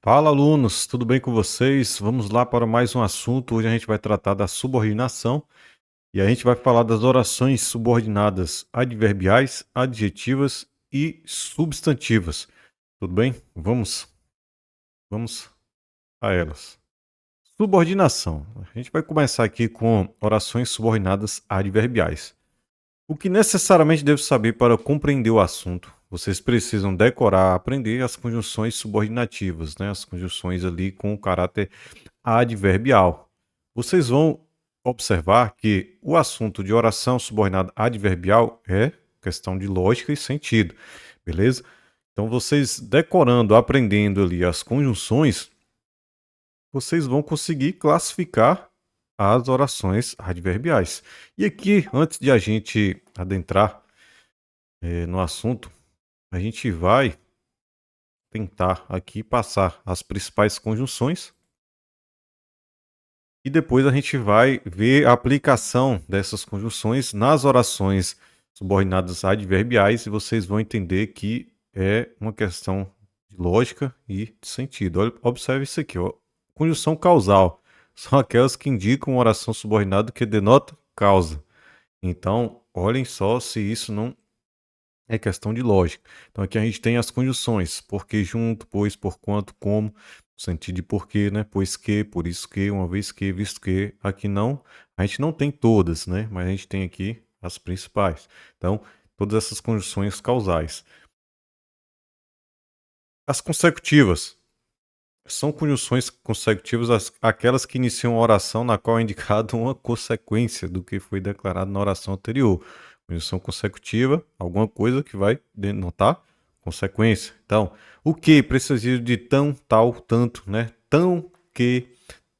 Fala, alunos, tudo bem com vocês? Vamos lá para mais um assunto. Hoje a gente vai tratar da subordinação e a gente vai falar das orações subordinadas adverbiais, adjetivas e substantivas. Tudo bem? Vamos a elas. Subordinação. A gente vai começar aqui com orações subordinadas adverbiais. O que necessariamente devo saber para compreender o assunto? Vocês precisam decorar, aprender as conjunções subordinativas, né? As conjunções ali com o caráter adverbial. Vocês vão observar que o assunto de oração subordinada adverbial é questão de lógica e sentido, beleza? Então, vocês decorando, aprendendo ali as conjunções, vocês vão conseguir classificar as orações adverbiais. E aqui, antes de a gente adentrar no assunto, a gente vai tentar aqui passar as principais conjunções e depois a gente vai ver a aplicação dessas conjunções nas orações subordinadas adverbiais e vocês vão entender que é uma questão de lógica e de sentido. Observe isso aqui, ó. Conjunção causal são aquelas que indicam uma oração subordinada que denota causa. Então, olhem só se isso não é questão de lógica. Então aqui a gente tem as conjunções, porque junto, pois, por quanto, como, no sentido de porquê, né? Pois que, por isso que, uma vez que, visto que, aqui não, a gente não tem todas, né? Mas a gente tem aqui as principais. Então, todas essas conjunções causais. As consecutivas são conjunções consecutivas aquelas que iniciam a oração na qual é indicado uma consequência do que foi declarado na oração anterior. Conjunção consecutiva, alguma coisa que vai denotar consequência. Então, o que precisa de tão, tal, tanto, né? Tão que,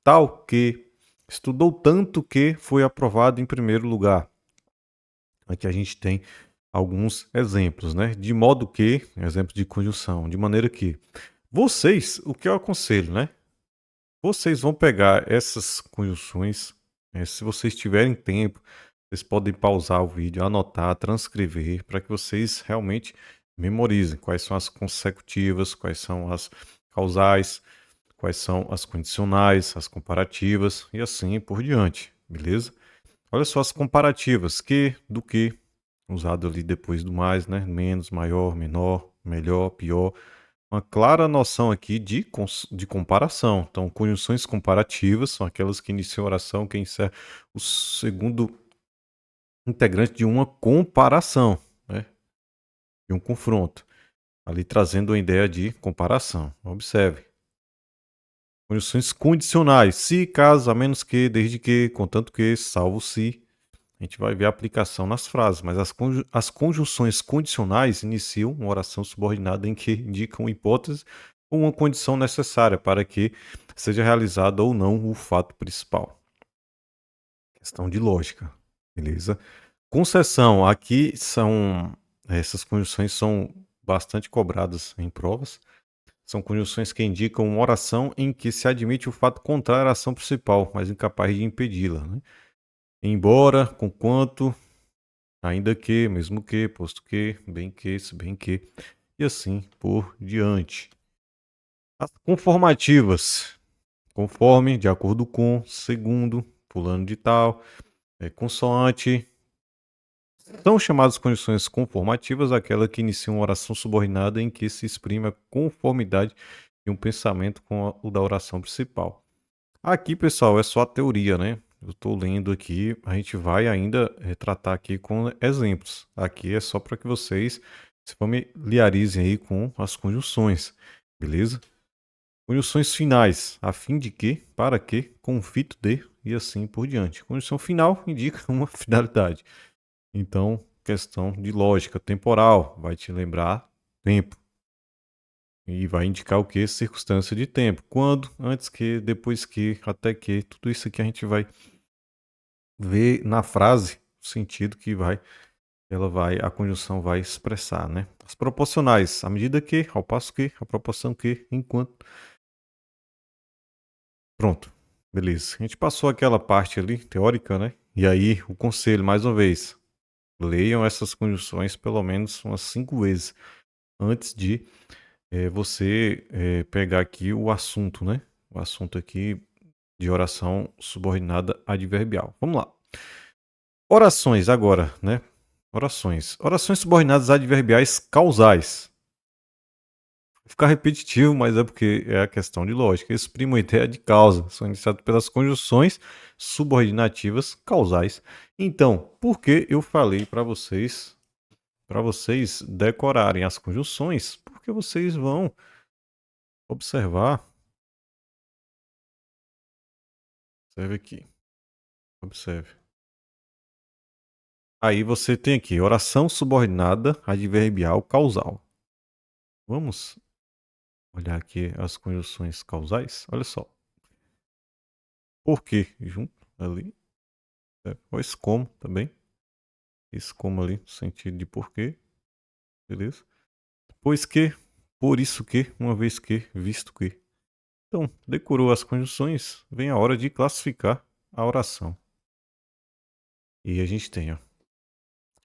tal que, estudou tanto que foi aprovado em primeiro lugar. Aqui a gente tem alguns exemplos, né? De modo que, exemplos de conjunção, de maneira que vocês, o que eu aconselho, né? Vocês vão pegar essas conjunções, se vocês tiverem tempo, vocês podem pausar o vídeo, anotar, transcrever, para que vocês realmente memorizem quais são as consecutivas, quais são as causais, quais são as condicionais, as comparativas e assim por diante, beleza? Olha só as comparativas, que, do que, usado ali depois do mais, né? Menos, maior, menor, melhor, pior, uma clara noção aqui de comparação. Então, conjunções comparativas são aquelas que iniciam a oração, que encerra o segundo integrante de uma comparação, né? De um confronto. Ali trazendo a ideia de comparação. Observe. Conjunções condicionais. Se, caso, a menos que, desde que, contanto que, salvo se. A gente vai ver a aplicação nas frases, mas as conjunções condicionais iniciam uma oração subordinada em que indicam hipótese ou uma condição necessária para que seja realizado ou não o fato principal. Questão de lógica, beleza? Concessão, aqui essas conjunções são bastante cobradas em provas. São conjunções que indicam uma oração em que se admite o fato contrário à ação principal, mas incapaz de impedi-la, né? Embora, conquanto, ainda que, mesmo que, posto que, bem que, se bem que, e assim por diante. As conformativas, conforme, de acordo com, segundo, fulano de tal, consoante, são chamadas condições conformativas aquela que inicia uma oração subordinada em que se exprime a conformidade de um pensamento com o da oração principal. Aqui, pessoal, é só a teoria, né? Eu estou lendo aqui, a gente vai ainda tratar aqui com exemplos. Aqui é só para que vocês se familiarizem aí com as conjunções, beleza? Conjunções finais, a fim de que, para que, conflito de e assim por diante. Conjunção final indica uma finalidade. Então, questão de lógica temporal, vai te lembrar tempo. E vai indicar o que? Circunstância de tempo. Quando, antes que, depois que, até que. Tudo isso aqui a gente vai ver na frase o sentido que a conjunção vai expressar, né? As proporcionais, à medida que, ao passo que, a proporção que, enquanto. Pronto. Beleza. A gente passou aquela parte ali, teórica, né? E aí, o conselho, mais uma vez. Leiam essas conjunções pelo menos umas 5 vezes antes de é você pegar aqui o assunto, né? O assunto aqui de oração subordinada adverbial. Vamos lá. Orações agora, né? Orações. Orações subordinadas adverbiais causais. Vou ficar repetitivo, mas é porque é a questão de lógica. Exprimo a ideia de causa. São iniciadas pelas conjunções subordinativas causais. Então, por que eu falei para vocês decorarem as conjunções? Porque vocês vão observar. Observe aqui. Observe. Aí você tem aqui oração subordinada adverbial causal. Vamos olhar aqui as conjunções causais. Olha só. Por que junto ali. Pois como também. Isso como ali, no sentido de porquê. Beleza? Pois que, por isso que, uma vez que, visto que. Então, decorou as conjunções, vem a hora de classificar a oração. E a gente tem, ó.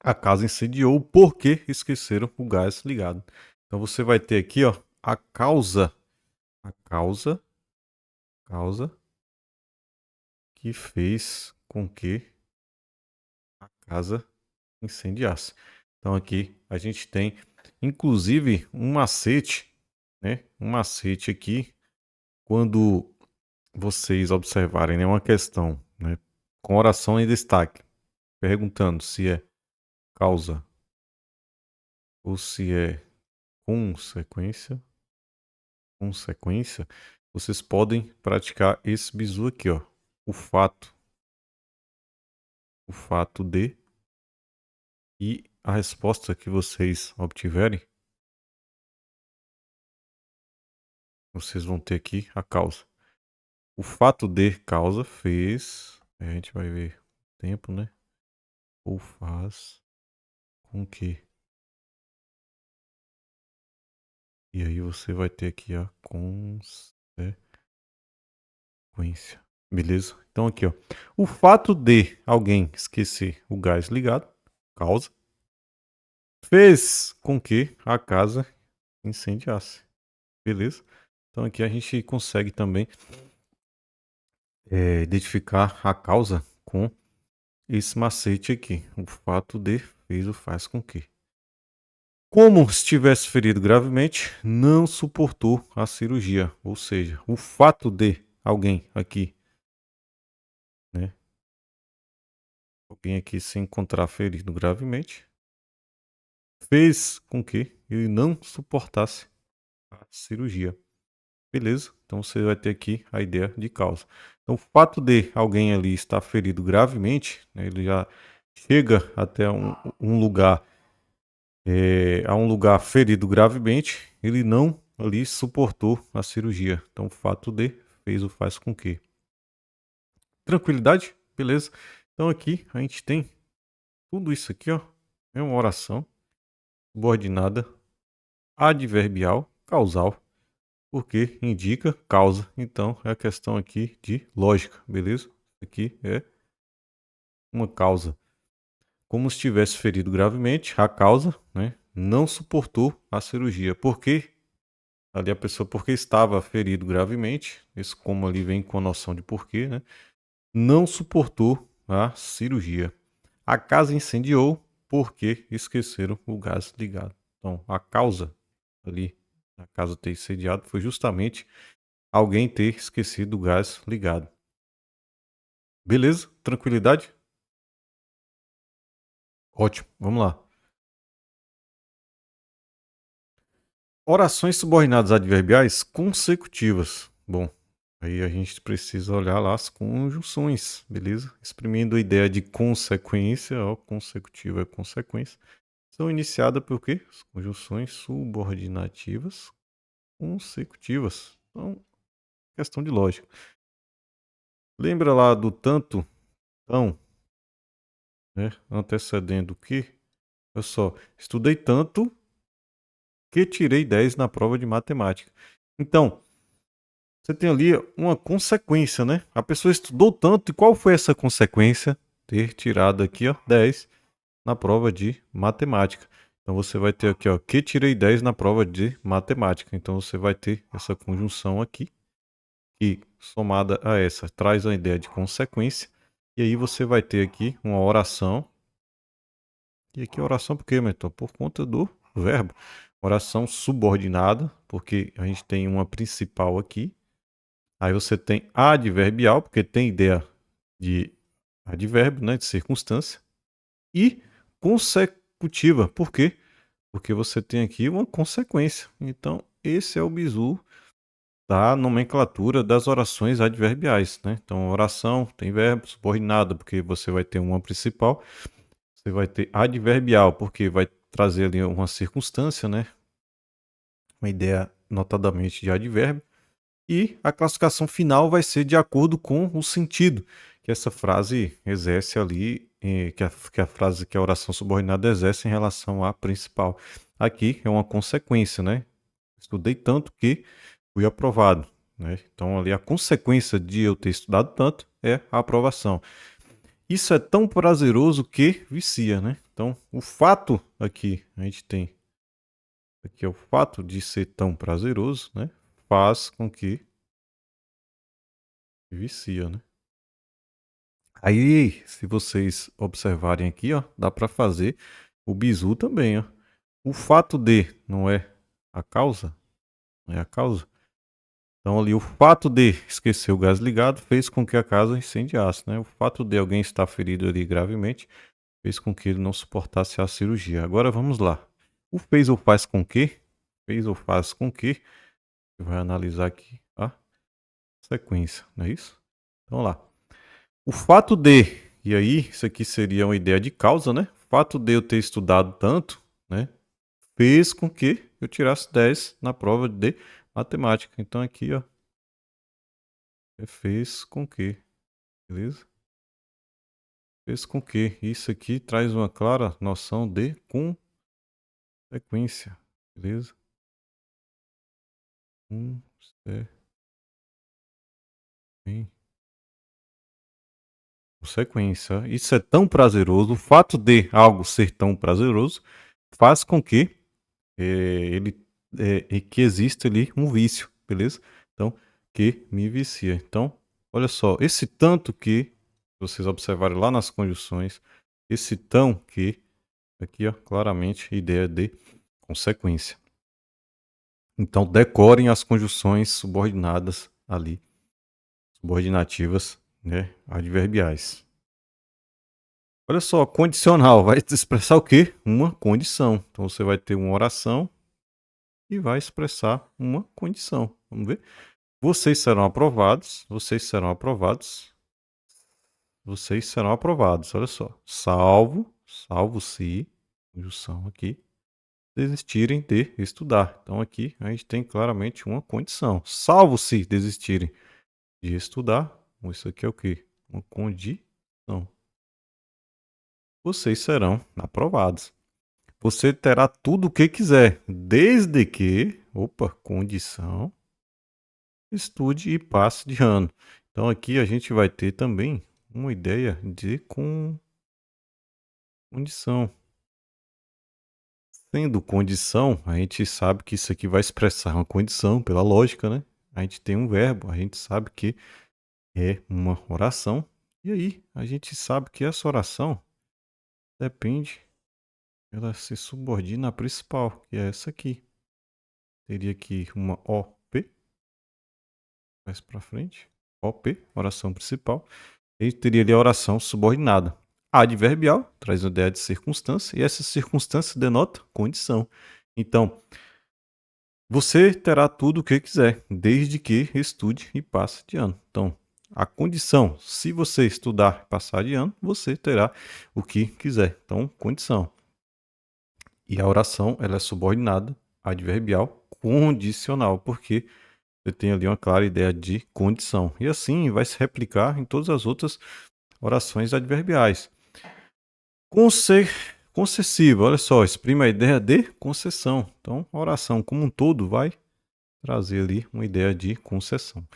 A casa incendiou porque esqueceram o gás ligado. Então você vai ter aqui, ó, a causa causa que fez com que a casa incendiasse. Então aqui a gente tem inclusive um macete, né? Um macete aqui quando vocês observarem, né, uma questão, né, com oração em destaque, perguntando se é causa ou se é consequência, vocês podem praticar esse bizu aqui, ó. O fato de, e a resposta que vocês obtiverem, vocês vão ter aqui a causa. O fato de causa fez, a gente vai ver o tempo, né? Ou faz com que. E aí você vai ter aqui a consequência. Beleza? Então aqui, ó. O fato de alguém esquecer o gás ligado, causa, fez com que a casa incendiasse. Beleza? Então aqui a gente consegue também identificar a causa com esse macete aqui. O fato de fez o faz com que. Como estivesse ferido gravemente, não suportou a cirurgia. Ou seja, o fato de alguém aqui, né? Alguém aqui se encontrar ferido gravemente, fez com que ele não suportasse a cirurgia. Beleza? Então você vai ter aqui a ideia de causa. Então, o fato de alguém ali estar ferido gravemente, né, ele já chega até um lugar, a um lugar ferido gravemente, ele não ali suportou a cirurgia. Então, o fato de fez o faz com que. Tranquilidade? Beleza? Então, aqui a gente tem tudo isso aqui, ó. É uma oração subordinada adverbial causal, porque indica causa. Então, é a questão aqui de lógica, beleza? Aqui é uma causa. Como se tivesse ferido gravemente, a causa, né, não suportou a cirurgia. Por quê? Ali a pessoa, porque estava ferido gravemente, esse como ali vem com a noção de porquê, né? Não suportou a cirurgia. A casa incendiou porque esqueceram o gás ligado. Então, a causa ali, a casa ter incendiado, foi justamente alguém ter esquecido o gás ligado. Beleza? Tranquilidade? Ótimo, vamos lá. Orações subordinadas adverbiais consecutivas. Bom, aí a gente precisa olhar lá as conjunções, beleza? Exprimindo a ideia de consequência, ó, consecutiva é consequência. São iniciadas por quê? As conjunções subordinativas consecutivas. Então, questão de lógica. Lembra lá do tanto, tão, né? Antecedendo o que? Olha só, estudei tanto que tirei 10 na prova de matemática. Então, você tem ali uma consequência, né? A pessoa estudou tanto e qual foi essa consequência? Ter tirado aqui, ó, 10 na prova de matemática. Então você vai ter aqui, ó, que tirei 10 na prova de matemática. Então você vai ter essa conjunção aqui, que somada a essa traz a ideia de consequência. E aí você vai ter aqui uma oração. E aqui oração por quê, Mentor? Por conta do verbo. Oração subordinada, porque a gente tem uma principal aqui. Aí você tem adverbial, porque tem ideia de advérbio, né, de circunstância. E consecutiva, por quê? Porque você tem aqui uma consequência. Então, esse é o bizu da nomenclatura das orações adverbiais, né? Então, oração tem verbo subordinado, porque você vai ter uma principal. Você vai ter adverbial, porque vai trazer ali uma circunstância, né? Uma ideia notadamente de advérbio. E a classificação final vai ser de acordo com o sentido que essa frase exerce ali, que a frase que a oração subordinada exerce em relação à principal. Aqui é uma consequência, né? Estudei tanto que fui aprovado, né? Então ali a consequência de eu ter estudado tanto é a aprovação. Isso é tão prazeroso que vicia, né? Então o fato aqui, a gente tem aqui é o fato de ser tão prazeroso, né? Faz com que vicia, né? Aí, se vocês observarem aqui, ó, dá para fazer o bizu também, ó. O fato de não é a causa, não é a causa. Então ali o fato de esquecer o gás ligado fez com que a casa incendiasse, né? O fato de alguém estar ferido ali gravemente fez com que ele não suportasse a cirurgia. Agora vamos lá. O fez ou faz com que? Fez ou faz com que? Vai analisar aqui a sequência, não é isso? Então vamos lá. O fato de, e aí isso aqui seria uma ideia de causa, né? O fato de eu ter estudado tanto, né? Fez com que eu tirasse 10 na prova de matemática. Então aqui, ó, fez com que, beleza? Fez com que. Isso aqui traz uma clara noção de consequência, beleza? Consequência. Isso é tão prazeroso. O fato de algo ser tão prazeroso faz com que ele que exista ali um vício, beleza? Então, que me vicia. Então, olha só, esse tanto que vocês observarem lá nas conjunções, esse tão que aqui, ó, claramente ideia de consequência. Então, decorem as conjunções subordinadas ali, subordinativas, né, adverbiais. Olha só, condicional vai expressar o quê? Uma condição. Então você vai ter uma oração e vai expressar uma condição. Vamos ver? Vocês serão aprovados, vocês serão aprovados, vocês serão aprovados. Olha só. Salvo se, conjunção aqui, desistirem de estudar. Então aqui a gente tem claramente uma condição. Salvo se desistirem de estudar, isso aqui é o quê? Uma condição. Vocês serão aprovados. Você terá tudo o que quiser, desde que, condição, estude e passe de ano. Então aqui a gente vai ter também uma ideia de condição. Sendo condição, a gente sabe que isso aqui vai expressar uma condição pela lógica, né? A gente tem um verbo, a gente sabe que é uma oração. E aí, a gente sabe que essa oração depende, ela se subordina à principal, que é essa aqui. Teria aqui uma OP, mais para frente. OP, oração principal. E teria ali a oração subordinada. Adverbial traz a ideia de circunstância e essa circunstância denota condição. Então, você terá tudo o que quiser, desde que estude e passe de ano. Então, a condição, se você estudar e passar de ano, você terá o que quiser. Então, condição. E a oração, ela é subordinada, adverbial, condicional, porque você tem ali uma clara ideia de condição. E assim vai se replicar em todas as outras orações adverbiais. Concessiva, olha só, exprime a ideia de concessão. Então, a oração como um todo vai trazer ali uma ideia de concessão.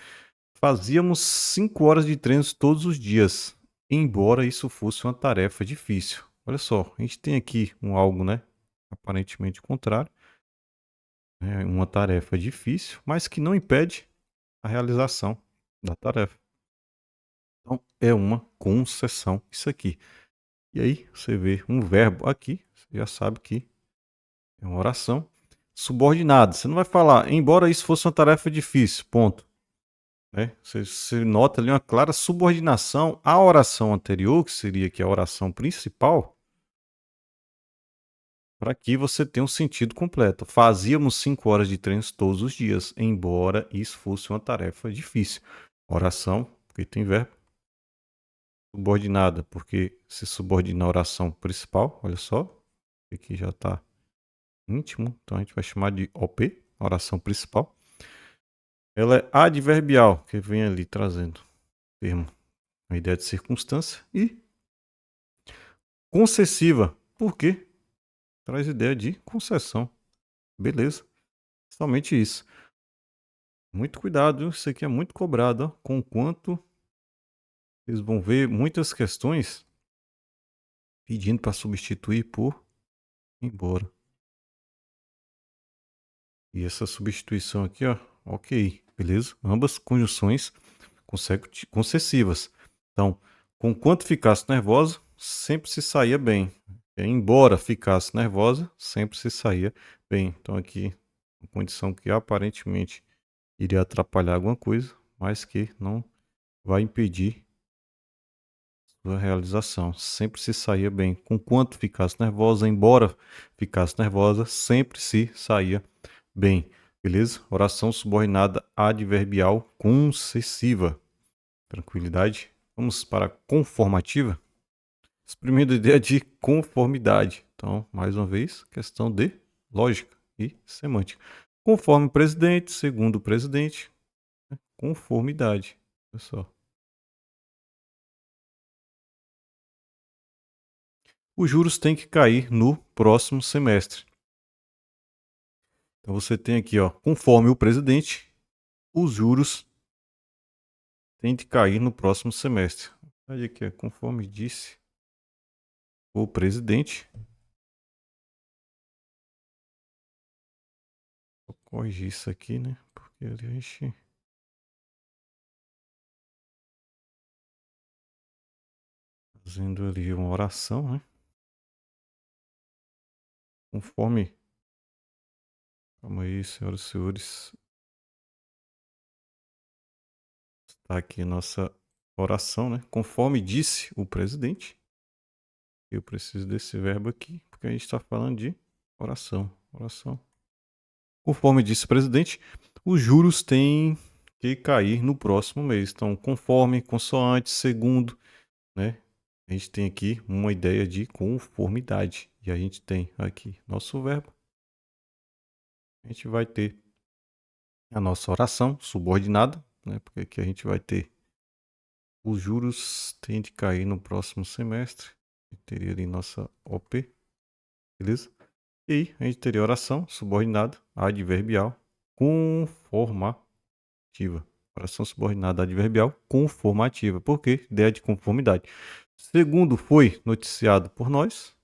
Fazíamos 5 horas de treinos todos os dias, embora isso fosse uma tarefa difícil. Olha só, a gente tem aqui um algo, né? aparentemente contrário. É uma tarefa difícil, mas que não impede a realização da tarefa. Então, é uma concessão isso aqui. E aí, você vê um verbo aqui, você já sabe que é uma oração subordinada. Você não vai falar, embora isso fosse uma tarefa difícil, ponto. Né? Você nota ali uma clara subordinação à oração anterior, que seria aqui a oração principal, para que você tenha um sentido completo. Fazíamos 5 horas de treinos todos os dias, embora isso fosse uma tarefa difícil. Oração, porque tem verbo. Subordinada, porque se subordina à oração principal, olha só. Aqui já está íntimo, então a gente vai chamar de OP, oração principal. Ela é adverbial, que vem ali trazendo o termo, a ideia de circunstância. E concessiva, por quê? Traz ideia de concessão. Beleza, somente isso. Muito cuidado, viu? Isso aqui é muito cobrado, ó, com quanto vocês vão ver muitas questões pedindo para substituir por embora. E essa substituição aqui, ó, ok, beleza? Ambas conjunções concessivas. Então, conquanto ficasse nervosa, sempre se saía bem. Embora ficasse nervosa, sempre se saía bem. Então, aqui, uma condição que aparentemente iria atrapalhar alguma coisa, mas que não vai impedir sua realização. Sempre se saía bem. Conquanto ficasse nervosa, embora ficasse nervosa, sempre se saía bem. Beleza? Oração subordinada adverbial concessiva. Tranquilidade. Vamos para a conformativa. Exprimindo a ideia de conformidade. Então, mais uma vez, questão de lógica e semântica. Conforme o presidente, segundo o presidente, né? Conformidade. Olha só. Os juros têm que cair no próximo semestre. Então você tem aqui, ó, conforme o presidente, os juros têm de cair no próximo semestre. Olha aqui, conforme disse o presidente. Vou corrigir isso aqui, né? Porque a gente fazendo ali uma oração, né? Conforme. Calma aí, senhoras e senhores. Está aqui nossa oração, né? Conforme disse o presidente. Eu preciso desse verbo aqui, porque a gente está falando de oração. Oração. Conforme disse o presidente, os juros têm que cair no próximo mês. Então, conforme, consoante, segundo, né? A gente tem aqui uma ideia de conformidade. E a gente tem aqui nosso verbo. A gente vai ter a nossa oração subordinada, né? Porque aqui a gente vai ter os juros têm de cair no próximo semestre. Teria ali nossa OP, beleza? E aí a gente teria oração subordinada adverbial conformativa. Oração subordinada adverbial conformativa. Por quê? Ideia de conformidade. Segundo foi noticiado por nós,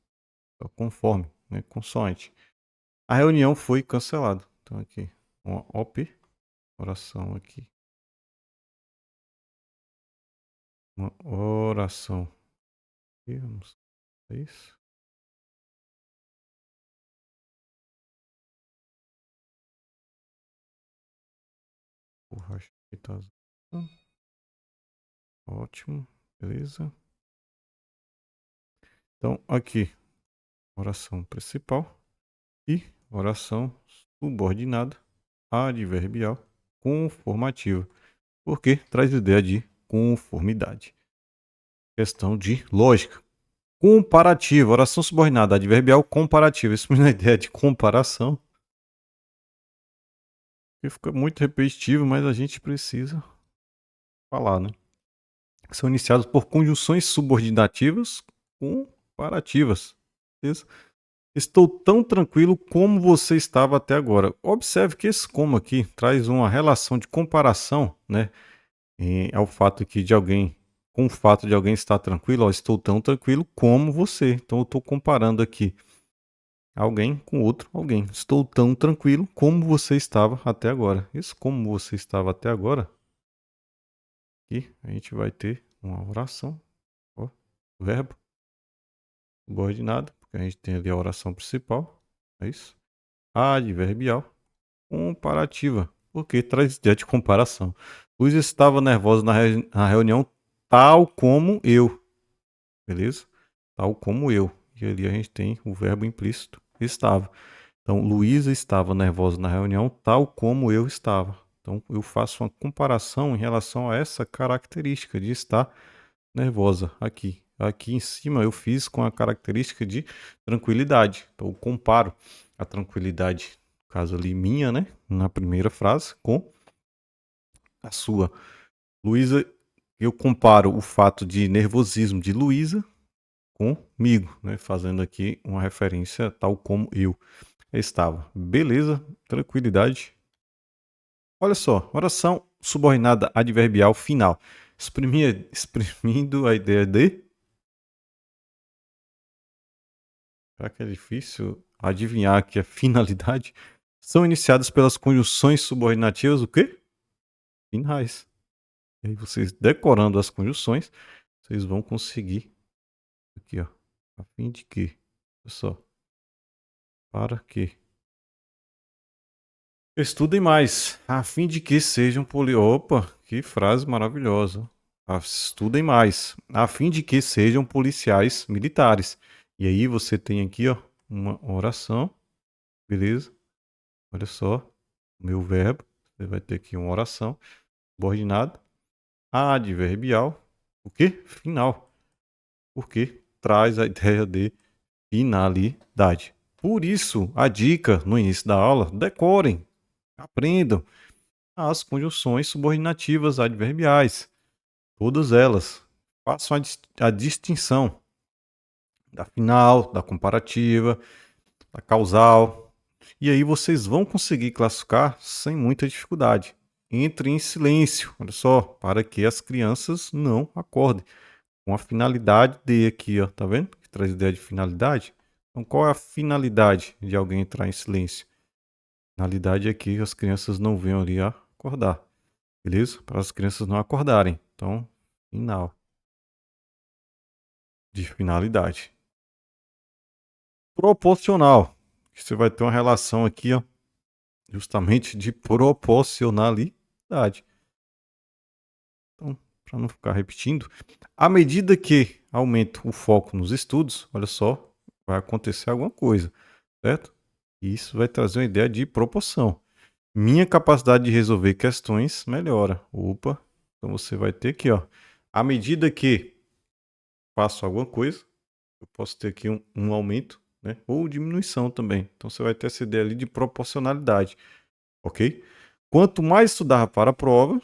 conforme, né? Consoante. A reunião foi cancelada. Então aqui, uma OP, oração aqui. Uma oração. Aqui, vamos ver isso. Borracha aqui tá azul. Ótimo, beleza. Então, aqui, oração principal e oração subordinada adverbial conformativa, porque traz ideia de conformidade. Questão de lógica. Comparativa, oração subordinada adverbial comparativa. Isso me dá ideia de comparação. Que fica muito repetitivo, mas a gente precisa falar, né? São iniciados por conjunções subordinativas comparativas. Beleza? Estou tão tranquilo como você estava até agora. Observe que esse como aqui traz uma relação de comparação, né? Ao fato aqui de alguém, com o fato de alguém estar tranquilo, ó, estou tão tranquilo como você. Então eu estou comparando aqui alguém com outro alguém. Estou tão tranquilo como você estava até agora. Isso, como você estava até agora. Aqui a gente vai ter uma oração. Ó, verbo subordinado, porque a gente tem ali a oração principal. É isso. Adverbial comparativa, porque traz ideia de comparação. Luiz estava nervosa na reunião, tal como eu. Beleza? Tal como eu. E ali a gente tem o verbo implícito estava. Então, Luísa estava nervosa na reunião, tal como eu estava. Então, eu faço uma comparação em relação a essa característica de estar nervosa aqui. Aqui em cima eu fiz com a característica de tranquilidade. Então, eu comparo a tranquilidade, no caso ali minha, né, na primeira frase, com a sua. Luísa, eu comparo o fato de nervosismo de Luísa comigo, né, fazendo aqui uma referência tal como eu estava. Beleza, tranquilidade. Olha só, oração subordinada adverbial final. Exprimindo a ideia de. Será que é difícil adivinhar aqui a finalidade? São iniciadas pelas conjunções subordinativas, o quê? Finais. E aí vocês decorando as conjunções, vocês vão conseguir. Aqui, ó. A fim de que? Olha só. Para que? Estudem mais, a fim de que sejam Opa, que frase maravilhosa. Estudem mais, a fim de que sejam policiais militares. E aí você tem aqui, ó, uma oração, beleza? Olha só, meu verbo, você vai ter aqui uma oração subordinada, adverbial, o quê? Final. Porque traz a ideia de finalidade. Por isso, a dica no início da aula, decorem, aprendam as conjunções subordinativas adverbiais, todas elas. Façam a distinção da final, da comparativa, da causal. E aí vocês vão conseguir classificar sem muita dificuldade. Entre em silêncio, olha só, para que as crianças não acordem. Com a finalidade de aqui, ó, tá vendo? Que traz ideia de finalidade. Então, qual é a finalidade de alguém entrar em silêncio? A finalidade é que as crianças não venham ali a acordar. Beleza? Para as crianças não acordarem. Então, final de finalidade. Proporcional. Você vai ter uma relação aqui, ó, justamente de proporcionalidade. Então, para não ficar repetindo, à medida que aumenta o foco nos estudos, olha só, vai acontecer alguma coisa, certo? E isso vai trazer uma ideia de proporção. Minha capacidade de resolver questões melhora. Opa, então você vai ter aqui, ó, à medida que faço alguma coisa, eu posso ter aqui um aumento, né? Ou diminuição também. Então você vai ter essa ideia ali de proporcionalidade, ok? Quanto mais estudar para a prova,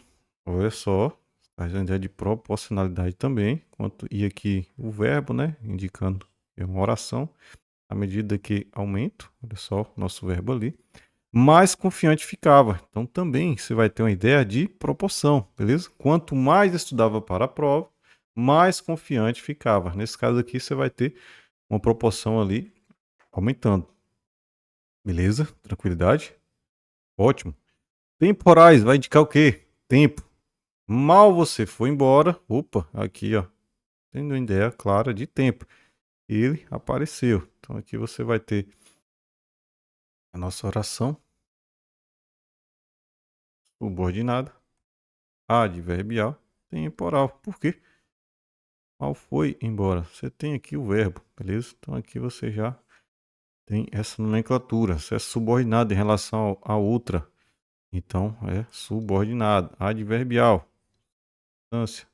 olha só, a ideia de proporcionalidade também. E aqui o verbo, né? Indicando é uma oração. À medida que aumento, olha só, nosso verbo ali, mais confiante ficava. Então também você vai ter uma ideia de proporção, beleza? Quanto mais estudava para a prova, mais confiante ficava. Nesse caso aqui você vai ter uma proporção ali aumentando. Beleza? Tranquilidade? Ótimo. Temporais vai indicar o quê? Tempo. Mal você foi embora, opa, aqui ó, tendo uma ideia clara de tempo. Ele apareceu. Então aqui você vai ter a nossa oração subordinada, adverbial, temporal. Por quê? Mal foi embora. Você tem aqui o verbo, beleza? Então aqui você já tem essa nomenclatura. Se é subordinado em relação a outra, então é subordinado. Adverbial, distância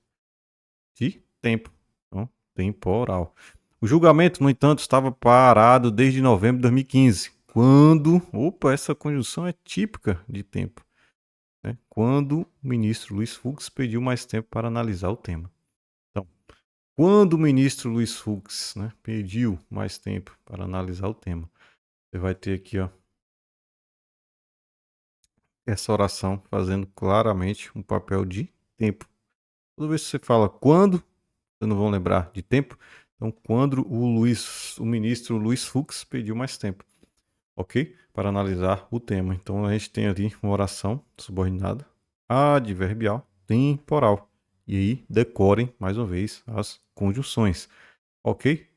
de tempo. Então, temporal. O julgamento, no entanto, estava parado desde novembro de 2015, quando, opa, essa conjunção é típica de tempo, né? Quando o ministro Luiz Fux pediu mais tempo para analisar o tema. Então, quando o ministro Luiz Fux, né, pediu mais tempo para analisar o tema, você vai ter aqui, ó, essa oração fazendo claramente um papel de tempo. Toda vez que você fala quando, vocês não vão lembrar de tempo. Então, quando o ministro Luiz Fux pediu mais tempo. ok? Para analisar o tema. Então a gente tem ali uma oração subordinada, adverbial, temporal. E aí decorem mais uma vez as conjunções, ok?